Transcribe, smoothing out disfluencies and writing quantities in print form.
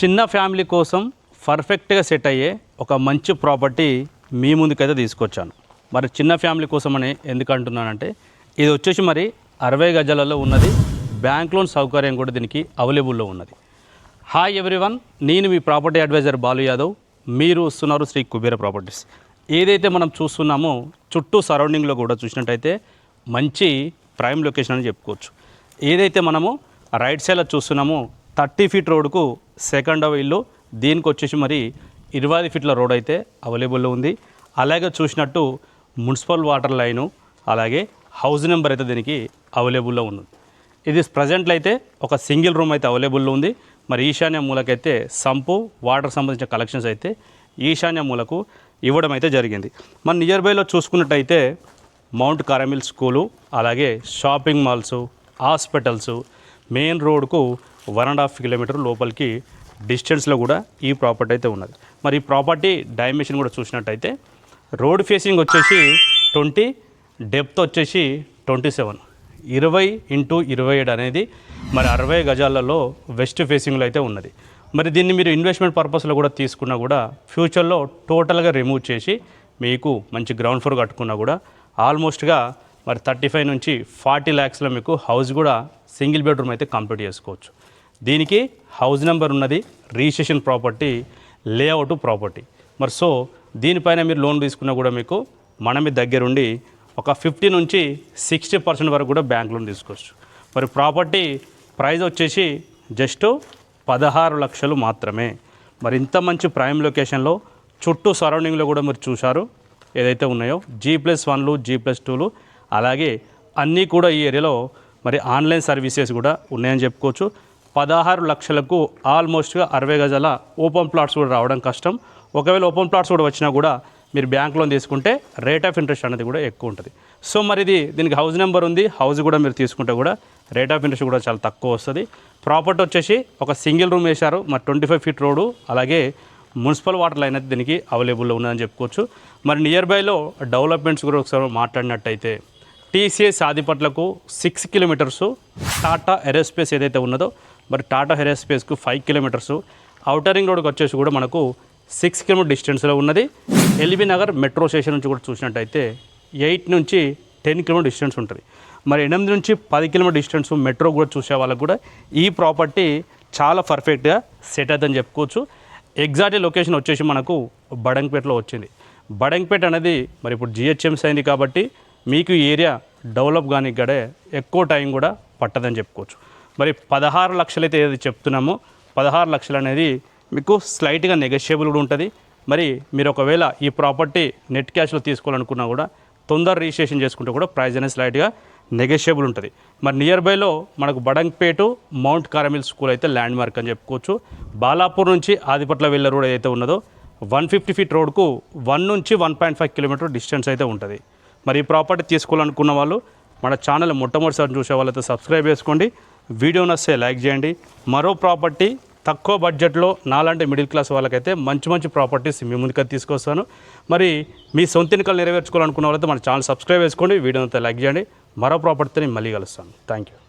చిన్న ఫ్యామిలీ కోసం పర్ఫెక్ట్గా సెట్ అయ్యే ఒక మంచి ప్రాపర్టీ మీ ముందుకైతే తీసుకొచ్చాను. మరి చిన్న ఫ్యామిలీ కోసం అని ఎందుకు అంటున్నానంటే ఇది వచ్చేసి మరి 60 గజాలలో ఉన్నది. బ్యాంక్ లోన్ సౌకర్యం కూడా దీనికి అవైలబుల్లో ఉన్నది. హాయ్ ఎవ్రీవన్, నేను మీ ప్రాపర్టీ అడ్వైజర్ బాలు యాదవ్. మీరు వస్తున్నారు శ్రీ కుబేర ప్రాపర్టీస్. ఏదైతే మనం చూస్తున్నామో చుట్టూ సరౌండింగ్లో కూడా చూసినట్టయితే మంచి ప్రైమ్ లొకేషన్ అని చెప్పుకోవచ్చు. ఏదైతే మనము రైట్ సైడ్లో చూస్తున్నామో 30 ఫీట్ రోడ్కు సెకండ్ ఇల్లు, దీనికి వచ్చేసి మరి 20 ఫీట్ల రోడ్ అయితే అవైలబుల్లో ఉంది. అలాగే చూసినట్టు మున్సిపల్ వాటర్ లైను, అలాగే హౌస్ నెంబర్ అయితే దీనికి అవైలబుల్లో ఉంది. ఇది ప్రజెంట్లో అయితే ఒక సింగిల్ రూమ్ అయితే అవైలబుల్లో ఉంది. మరి ఈశాన్య మూలకైతే సంపు వాటర్ సంబంధించిన కలెక్షన్స్ అయితే ఈశాన్య మూలకు ఇవ్వడం అయితే జరిగింది. మన నియర్ బైలో చూసుకున్నట్టయితే మౌంట్ కారమిల్ స్కూలు, అలాగే షాపింగ్ మాల్స్, హాస్పిటల్స్, మెయిన్ రోడ్కు 1.5 కిలోమీటర్ లోపలికి డిస్టెన్స్లో కూడా ఈ ప్రాపర్టీ అయితే ఉన్నది. మరి ఈ ప్రాపర్టీ డైమెన్షన్ కూడా చూసినట్టయితే రోడ్ ఫేసింగ్ వచ్చేసి 20, డెప్త్ వచ్చేసి 27, 20x27 అనేది మరి 60 గజాలలో వెస్ట్ ఫేసింగ్లో అయితే ఉన్నది. మరి దీన్ని మీరు ఇన్వెస్ట్మెంట్ పర్పస్లో కూడా తీసుకున్నా కూడా ఫ్యూచర్లో టోటల్గా రిమూవ్ చేసి మీకు మంచి గ్రౌండ్ ఫ్లోర్ కట్టుకున్నా కూడా ఆల్మోస్ట్గా మరి 35 నుంచి 40 lakhsలో మీకు హౌస్ కూడా సింగిల్ బెడ్రూమ్ అయితే కంప్లీట్ చేసుకోవచ్చు. దీనికి హౌస్ నెంబర్ ఉన్నది, రిజిస్ట్రేషన్ ప్రాపర్టీ, లేఅవుట్ ప్రాపర్టీ. మరి సో దీనిపైన మీరు లోన్ తీసుకున్నా కూడా మీకు మీ దగ్గరుండి ఒక 50 నుంచి 60% వరకు కూడా బ్యాంక్ లోన్ తీసుకోవచ్చు. మరి ప్రాపర్టీ ప్రైస్ వచ్చేసి జస్ట్ 16 లక్షలు మాత్రమే. మరి ఇంత మంచి ప్రైమ్ లొకేషన్లో చుట్టూ సరౌండింగ్లో కూడా మీరు చూశారు ఏదైతే ఉన్నాయో G+1లు, G+2లు, అలాగే అన్నీ కూడా ఈ ఏరియాలో మరి ఆన్లైన్ సర్వీసెస్ కూడా ఉన్నాయని చెప్పుకోవచ్చు. 16 లక్షలకు ఆల్మోస్ట్గా 60 గజాల ఓపెన్ ప్లాట్స్ కూడా రావడం కష్టం. ఒకవేళ ఓపెన్ ప్లాట్స్ కూడా వచ్చినా కూడా మీరు బ్యాంక్ లోన్ తీసుకుంటే రేట్ ఆఫ్ ఇంట్రెస్ట్ అనేది కూడా ఎక్కువ ఉంటుంది. సో మరి దీనికి హౌస్ నెంబర్ ఉంది, హౌస్ కూడా మీరు తీసుకుంటే కూడా రేట్ ఆఫ్ ఇంట్రెస్ట్ కూడా చాలా తక్కువ వస్తుంది. ప్రాపర్టీ వచ్చేసి ఒక సింగిల్ రూమ్ వేశారు, మరి 25 ఫీట్ రోడ్డు, అలాగే మున్సిపల్ వాటర్ లైన్ అయితే దీనికి అవైలబుల్లో ఉందని చెప్పుకోవచ్చు. మరి నియర్ బైలో డెవలప్మెంట్స్ కూడా ఒకసారి మాట్లాడినట్టయితే TCS ఆదిపట్లకు 6 కిలోమీటర్సు, టాటా ఏరోస్పేస్ ఏదైతే ఉన్నదో మరి టాటా ఏరోస్పేస్కు 5 కిలోమీటర్సు, ఔటర్ రింగ్ రోడ్కి వచ్చేసి కూడా మనకు 6 కిలోమీటర్ డిస్టెన్స్లో ఉన్నది. ఎల్బీ నగర్ మెట్రో స్టేషన్ నుంచి కూడా చూసినట్టయితే 8 నుంచి 10 కిలోమీటర్ డిస్టెన్స్ ఉంటుంది. మరి 8 నుంచి 10 కిలోమీటర్ డిస్టెన్స్ మెట్రో కూడా చూసే వాళ్ళకు కూడా ఈ ప్రాపర్టీ చాలా పర్ఫెక్ట్గా సెట్ అవుతుందని చెప్పుకోవచ్చు. ఎగ్జాక్ట్ లొకేషన్ వచ్చేసి మనకు బడంగపేటలో వచ్చింది. బడంగపేట అనేది మరి ఇప్పుడు GHMC అయింది కాబట్టి మీకు ఈ ఏరియా డెవలప్ కానీ గడే ఎక్కువ టైం కూడా పట్టదని చెప్పుకోవచ్చు. మరి 16 లక్షలు అయితే ఏది చెప్తున్నామో 16 లక్షలు అనేది మీకు స్లైట్గా నెగోషియబుల్ కూడా ఉంటుంది. మరి మీరు ఒకవేళ ఈ ప్రాపర్టీ నెట్ క్యాష్లో తీసుకోవాలనుకున్నా కూడా తొందర రిజిస్ట్రేషన్ చేసుకుంటే కూడా ప్రైస్ అనేది స్లైట్గా నెగోషియబుల్ ఉంటుంది. మరి నియర్ బైలో మనకు బడంగపేట మౌంట్ కారమిల్ స్కూల్ అయితే ల్యాండ్ మార్క్ అని చెప్పుకోవచ్చు. బాలాపూర్ నుంచి ఆదిపట్ల వెళ్ళే రోడ్ ఏదైతే ఉన్నదో 150 ఫీట్ రోడ్కు 1 నుంచి 1.5 కిలోమీటర్ డిస్టెన్స్ అయితే ఉంటుంది. మరి ఈ ప్రాపర్టీ తీసుకోవాలనుకున్న వాళ్ళు మన ఛానల్ మొట్టమొదటిసారి చూసే వాళ్ళతో సబ్స్క్రైబ్ చేసుకోండి, వీడియో నచ్చితే లైక్ చేయండి. మరో ప్రాపర్టీ తక్కువ బడ్జెట్లో నాలాంటి మిడిల్ క్లాస్ వాళ్ళకైతే మంచి ప్రాపర్టీస్ మీ ముందుకు తీసుకొస్తాను. మరి మీ సొంత ఎన్నికలు నెరవేర్చుకోవాలనుకున్న వాళ్ళైతే మన ఛానల్ సబ్స్క్రైబ్ చేసుకోండి, వీడియో నచ్చితే లైక్ చేయండి. మరో ప్రాపర్టీతో నేను మళ్ళీ కలుస్తాను. Thank you.